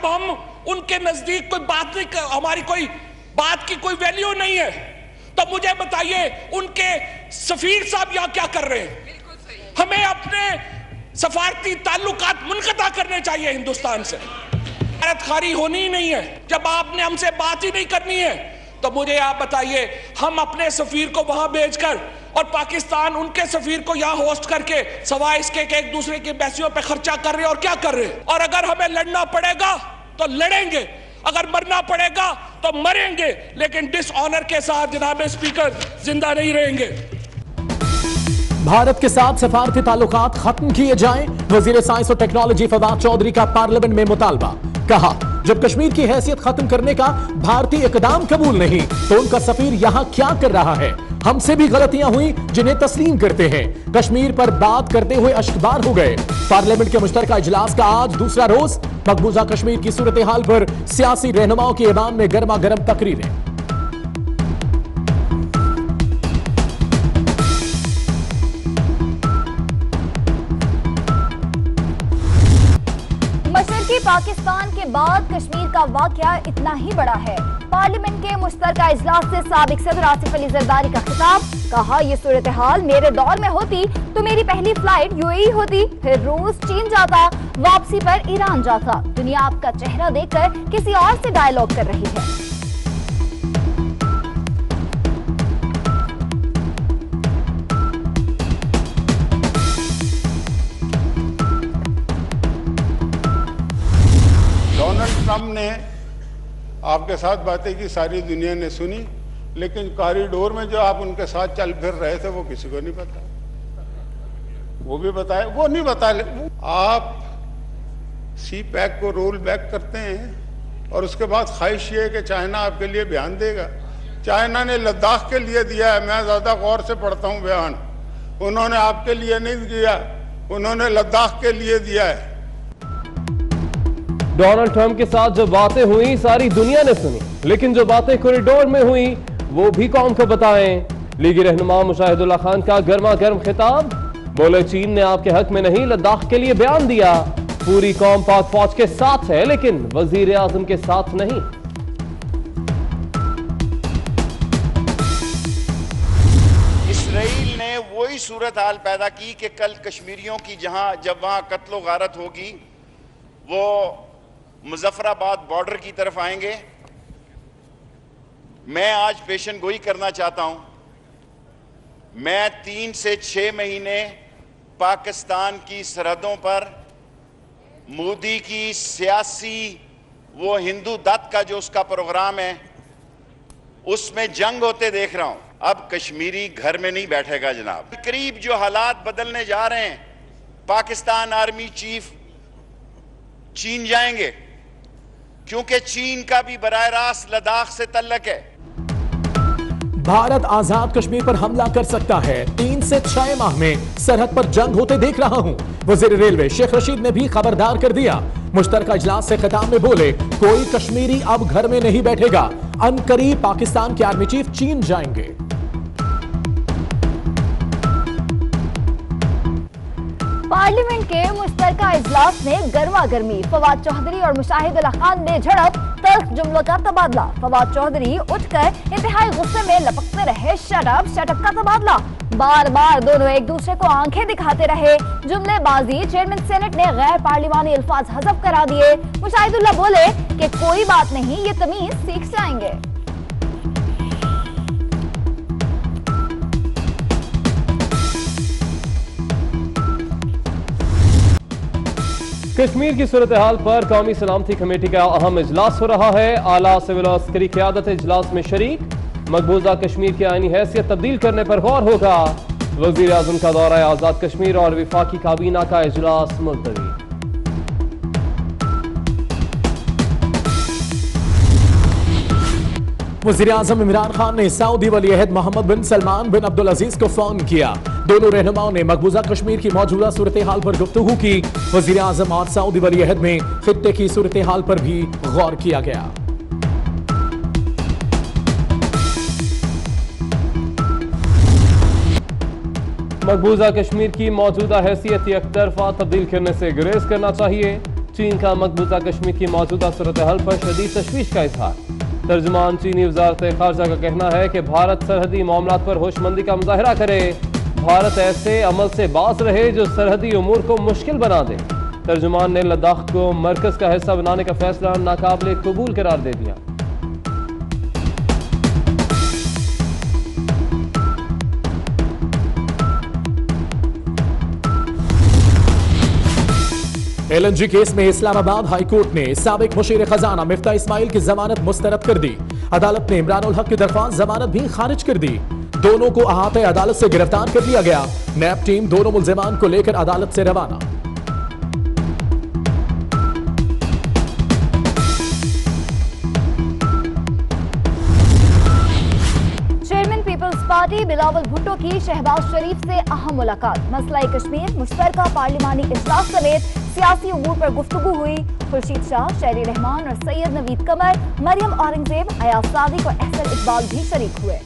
जब हम उनके नजदीक कोई बात नहीं, हमारी कोई बात की कोई वैल्यू नहीं है, तो मुझे बताइए उनके सफीर साहब यहां क्या कर रहे हैं? हमें अपने सफारती ताल्लुकात मुनक़ता करने चाहिए हिंदुस्तान से। खारी होनी ही नहीं है। जब आपने हमसे बात ही नहीं करनी है तो मुझे आप बताइए, हम अपने सफीर को वहां भेजकर और पाकिस्तान उनके सफीर को यहां होस्ट करके सवाए इसके कि एक दूसरे की पैसियों पे खर्चा कर रहे हैं और क्या कर रहे हैं? और अगर हमें लड़ना पड़ेगा तो लड़ेंगे, अगर मरना पड़ेगा तो मरेंगे, लेकिन डिसऑनर के साथ जनाब स्पीकर जिंदा नहीं रहेंगे। भारत के साथ सफारती ताल्लुकात खत्म किए जाएं, वजीर साइंस और टेक्नोलॉजी फवाद चौधरी का पार्लियामेंट में मुतालबा। कहा, जब कश्मीर की हैसियत खत्म करने का भारतीय इकदाम कबूल नहीं तो उनका सफीर यहां क्या कर रहा है? हमसे भी गलतियां हुई जिन्हें तस्लीम करते हैं। कश्मीर पर बात करते हुए अश्कबार हो गए। पार्लियामेंट के मुश्तरका इजलास का आज दूसरा रोज। मकबूजा कश्मीर की सूरत हाल पर सियासी रहनुमाओं के ईवान में गर्मा गर्म तकरीरें। मशरकी पाकिस्तान के बाद कश्मीर का वाकया इतना ही बड़ा है। पार्लियामेंट के मुश्तरका इजलास से साबिक सदर आसिफ अली जरदारी का खिताब। कहा, ये सूरत हाल मेरे दौर में होती तो मेरी पहली फ्लाइट यूएई होती, फिर रूस चीन जाता, वापसी पर ईरान जाता। दुनिया आपका चेहरा देखकर किसी और से डायलॉग कर रही है। डोनाल्ड ट्रंप ने आपके साथ बातें की, सारी दुनिया ने सुनी, लेकिन कॉरिडोर में जो आप उनके साथ चल फिर रहे थे वो किसी को नहीं पता। वो भी बताए, वो नहीं बताए। आप सी पैक को रोल बैक करते हैं और उसके बाद ख्वाहिश ये है कि चाइना आपके लिए बयान देगा। चाइना ने लद्दाख के लिए दिया है, मैं ज्यादा गौर से पढ़ता हूं बयान, उन्होंने आपके लिए नहीं दिया, उन्होंने लद्दाख के लिए दिया है। डोनाल्ड ट्रंप के साथ जो बातें हुई सारी दुनिया ने सुनी, लेकिन जो बातें कॉरिडोर में हुई वो भी कौन को बताएं? लीगी रहनुमा मुशाहिदुल्लाह खान का गर्मा गर्म खिताब। बोले, चीन ने आपके हक में नहीं लद्दाख के लिए बयान दिया। पूरी कौम पाक फौज के साथ है लेकिन वजीर आजम के साथ नहीं। इसराइल ने वही सूरत हाल पैदा की कि कल कश्मीरियों की जब वहां कत्लो गारत होगी वो मुजफ्फराबाद बॉर्डर की तरफ आएंगे। मैं आज पेशन गोई करना चाहता हूं। मैं 3 से 6 महीने पाकिस्तान की सरहदों पर मोदी की सियासी वो हिंदू दत्त का जो उसका प्रोग्राम है उसमें जंग होते देख रहा हूं। अब कश्मीरी घर में नहीं बैठेगा जनाब। करीब जो हालात बदलने जा रहे हैं, पाकिस्तान आर्मी चीफ चीन जाएंगे क्योंकि चीन का भी बराह रास्त लद्दाख से तल्लक है। भारत आजाद कश्मीर पर हमला कर सकता है। 3 से 6 माह में सरहद पर जंग होते देख रहा हूं। वजीर रेलवे शेख रशीद ने भी खबरदार कर दिया। मुश्तरका इजलास से खिताब में बोले, कोई कश्मीरी अब घर में नहीं बैठेगा। अनकरीब पाकिस्तान के आर्मी चीफ चीन जाएंगे। पार्लियामेंट के मुश्तरका इजलास में गर्मा गर्मी। फवाद चौधरी और मुशाहिदुल्लाह खान में झड़प, तल्ख जुमलों का तबादला। फवाद चौधरी उठकर इंतहाई गुस्से में लपकते रहे। शटअप शटअप का तबादला। बार बार दोनों एक दूसरे को आंखें दिखाते रहे। जुमलेबाजी। चेयरमैन सेनेट ने गैर पार्लिमानी अल्फाज हज़फ करा दिए। मुशाहिदुल्लाह बोले कि कोई बात नहीं, ये तमीज सीख जाएंगे। कश्मीर की सूरत हाल पर कौमी सलामती कमेटी का अहम इजलास हो रहा है। आला सिविल और अस्करी क़यादत इजलास में शरीक। मकबूजा कश्मीर की आईनी हैसियत तब्दील करने पर गौर होगा। वजीर आजम का दौरा आजाद कश्मीर और विफाकी काबीना का इजलास मुलतवी। वज़ीर आज़म इमरान खान ने सऊदी वली अहद मोहम्मद बिन सलमान बिन अब्दुल अजीज को फोन किया। दोनों रहनुमाओं ने मकबूजा कश्मीर की मौजूदा सूरत हाल पर गुफ्तगू की। वज़ीर आज़म और सऊदी वली अहद में खित्ते की सूरत हाल पर भी गौर किया गया। मकबूजा कश्मीर की मौजूदा हैसियत एक तरफा तब्दील करने से गुरेज करना चाहिए। चीन का मकबूजा कश्मीर की मौजूदा सूरत हाल पर शदीद तशवीश का इजहार। तर्जुमान चीनी वजारत खारजा का कहना है कि भारत सरहदी मामलात पर होशमंदी का मुजाहरा करे। भारत ऐसे अमल से बाज रहे जो सरहदी उमूर को मुश्किल बना दे। तर्जुमान ने लद्दाख को मरकज का हिस्सा बनाने का फैसला नाकाबिले कबूल करार दे दिया। LNG केस में इस्लामाबाद हाईकोर्ट ने साबिक मुशीर खजाना मिफ्ता इस्माइल की जमानत मुस्तरद कर दी। अदालत ने इमरान उल हक की दरख्वास्त जमानत भी खारिज कर दी। दोनों को अहाते अदालत से गिरफ्तार कर लिया गया। नैब टीम दोनों मुल्जिमान को लेकर अदालत से रवाना। Chairman people's party Bilawal Bhutto की शहबाज शरीफ से अहम मुलाकात। मसला कश्मीर, मुश्तरका पार्लिमानी इजलास समेत सियासी उमूर पर गुफ्तगू हुई। खुर्शीद शाह, शहरी रहमान और सैयद नवीद कमर, मरियम औरंगजेब, अयाज सादिक और अहसन इकबाल भी शरीक हुए।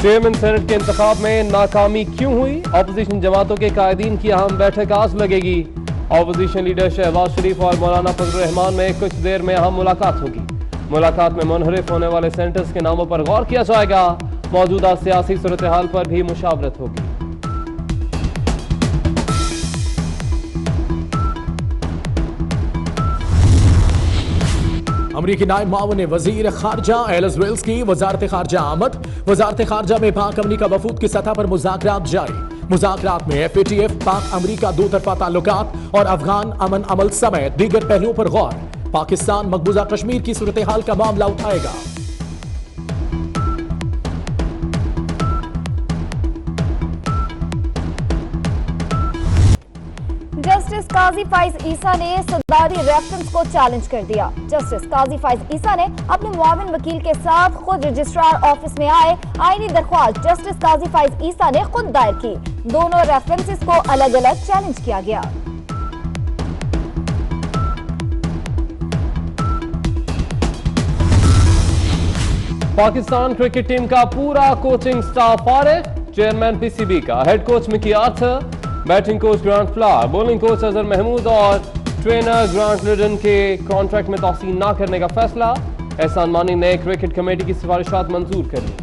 चेयरमैन सेनेट के इंतखाब में नाकामी क्यों हुई? अपोजिशन जमातों के कायदीन की अहम बैठक आज लगेगी। अपोजिशन लीडर शहबाज शरीफ और मौलाना फजल रहमान में कुछ देर में अहम मुलाकात होगी। मुलाकात में मुनहरिफ होने वाले सेनेटर्स के नामों पर गौर किया जाएगा। मौजूदा सियासी सूरत हाल पर भी मुशावरत होगी। अमरीकी नायब मावन वजीर खारजा एलिस वेल्स की वजारत खारजा आमद। वजारत खारजा में पाक अमरीका वफूद की सतह पर मुज़ाकरात जारी। मुज़ाकरात में FATF, पाक अमरीका दो तरफा ताल्लुकात और अफगान अमन अमल समेत दीगर पहलुओं पर गौर। पाकिस्तान मकबूजा कश्मीर की सूरत हाल का मामला उठाएगा। जस्टिस काजी फाइज ईसा ने सदारी रेफरेंस को चैलेंज कर दिया। जस्टिस काजी फाइज ईसा ने अपने मुआविन वकील के साथ खुद रजिस्ट्रार ऑफिस में आए आईनी दरख्वास्त जस्टिस काजी फाइज ईसा ने खुद दायर की। दोनों रेफरेंसेस को अलग अलग चैलेंज किया गया। पाकिस्तान क्रिकेट टीम का पूरा कोचिंग स्टाफ फारिग। चेयरमैन PCB का head coach Mickey Arthur, batting coach Grant Flower, bowling coach Azhar Mahmood और ट्रेनर ग्रांट लिडन के कॉन्ट्रैक्ट में तौसीन न करने का फैसला। एहसान मानी ने क्रिकेट कमेटी की सिफारिशात मंजूर कर ली।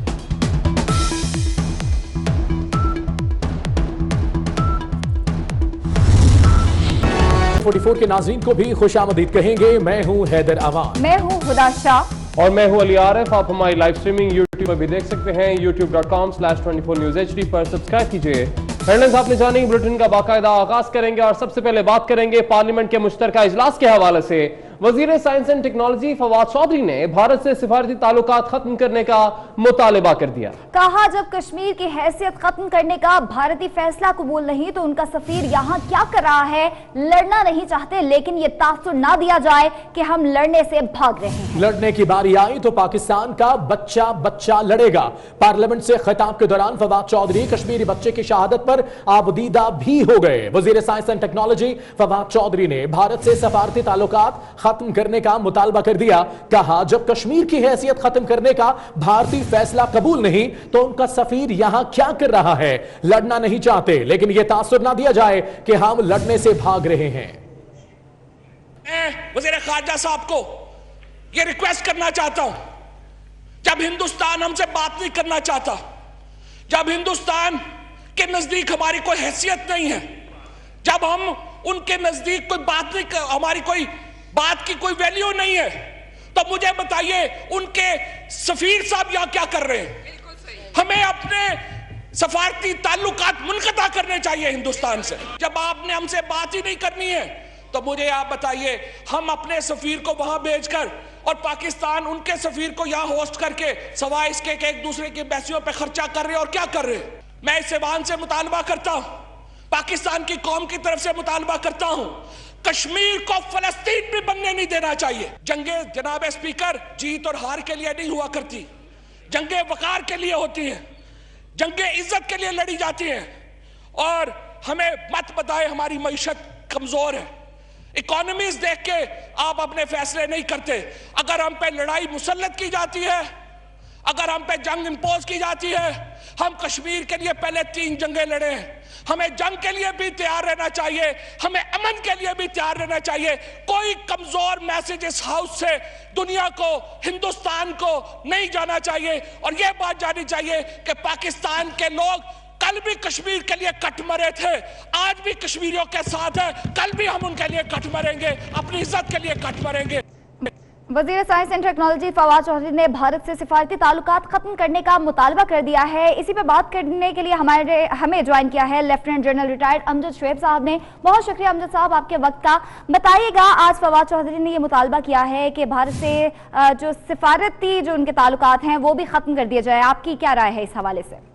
के नाज़रीन को भी खुशामदीद कहेंगे। मैं हूं हैदर अवान, मैं हूं हुदा शाह और मैं हूं अली आरिफ। आप हमारी लाइव स्ट्रीमिंग YouTube पर भी देख सकते हैं। youtube.com/24newshd पर सब्सक्राइब कीजिए। हेडलाइंस आपने जानी, बुलेटिन का बाकायदा आगाज करेंगे और सबसे पहले बात करेंगे पार्लियामेंट के मुश्तरका इजलास के हवाले से। वजीर science and technology Fawad Chaudhry ने भारत से सिफारती ताल्लुकात खत्म करने का मुतालबा कर दिया। कहा, जब कश्मीर की हैसियत खत्म करने का भारतीय फैसला कबूल नहीं तो उनका सफीर यहाँ क्या कर रहा है? लड़ना नहीं चाहते, लेकिन ये तासुर ना दिया जाए कि हम लड़ने से भाग रहे हैं। लड़ने की बारी आई तो पाकिस्तान का बच्चा बच्चा लड़ेगा। पार्लियामेंट से खिताब के दौरान फवाद चौधरी कश्मीरी बच्चे की शहादत पर आबदीदा भी हो गए। वजीर science and technology Fawad Chaudhry ने भारत से सफारती ताल्लुकात खत्म करने का मुतालबा कर दिया। कहा, जब कश्मीर की हैसियत खत्म करने का भारतीय फैसला कबूल नहीं तो उनका सफीर यहां क्या कर रहा है? लड़ना नहीं चाहते, लेकिन यह तासुर ना दिया जाए कि हम लड़ने से भाग रहे हैं। वजीर खारजा साहब को यह रिक्वेस्ट करना चाहता हूं, जब हिंदुस्तान हमसे बात नहीं करना चाहता, जब हिंदुस्तान के नजदीक हमारी कोई हैसियत नहीं है, जब हम उनके नजदीक कोई बात नहीं, हमारी कोई बात की कोई वैल्यू नहीं है, तो मुझे बताइए उनके सफीर साहब यहां क्या कर रहे हैं? हमें अपने सफारती ताल्लुकात मुनक़ता करने चाहिए हिंदुस्तान से। जब आपने हमसे बात ही नहीं करनी है तो मुझे आप बताइए, हम अपने सफीर को वहां भेजकर और पाकिस्तान उनके सफीर को यहां होस्ट करके सवाए इसके कि एक दूसरे की एम्बेसियों पे खर्चा कर रहे हैं और क्या कर रहे हैं? मैं इस ऐवान से मुतालबा करता हूं, पाकिस्तान की कौम की तरफ से मुतालबा करता हूं, कश्मीर को फलस्तीन भी बनने नहीं देना चाहिए। जंगे जनाब स्पीकर जीत और हार के लिए नहीं हुआ करती, जंगे वकार के लिए होती हैं, जंगे इज्जत के लिए लड़ी जाती हैं। और हमें मत बताए हमारी मईशत कमजोर है, इकोनॉमीज देख के आप अपने फैसले नहीं करते। अगर हम पे लड़ाई मुसल्लत की जाती है, अगर हम पे जंग इंपोज की जाती है, हम कश्मीर के लिए पहले 3 जंगें लड़े हैं, हमें जंग के लिए भी तैयार रहना चाहिए, हमें अमन के लिए भी तैयार रहना चाहिए। कोई कमजोर मैसेज इस हाउस से दुनिया को, हिंदुस्तान को नहीं जाना चाहिए। और यह बात जानी चाहिए कि पाकिस्तान के लोग कल भी कश्मीर के लिए कट मरे थे, आज भी कश्मीरियों के साथ है, कल भी हम उनके लिए कट मरेंगे, अपनी इज्जत के लिए कट मरेंगे। वजीर science and technology Fawad Chaudhry ने भारत से सिफारती ताल्लुकात खत्म करने का मुतालबा कर दिया है। इसी पे बात करने के लिए हमें ज्वाइन किया है lieutenant general retired Amjad Shoaib साहब ने। बहुत शुक्रिया अमजद साहब आपके वक्त का। बताइएगा, आज फवाद चौधरी ने ये मुतालबा किया है कि भारत से जो सिफारती जो उनके ताल्लुकात हैं वो भी खत्म कर दिए जाए, आपकी क्या राय है इस हवाले से?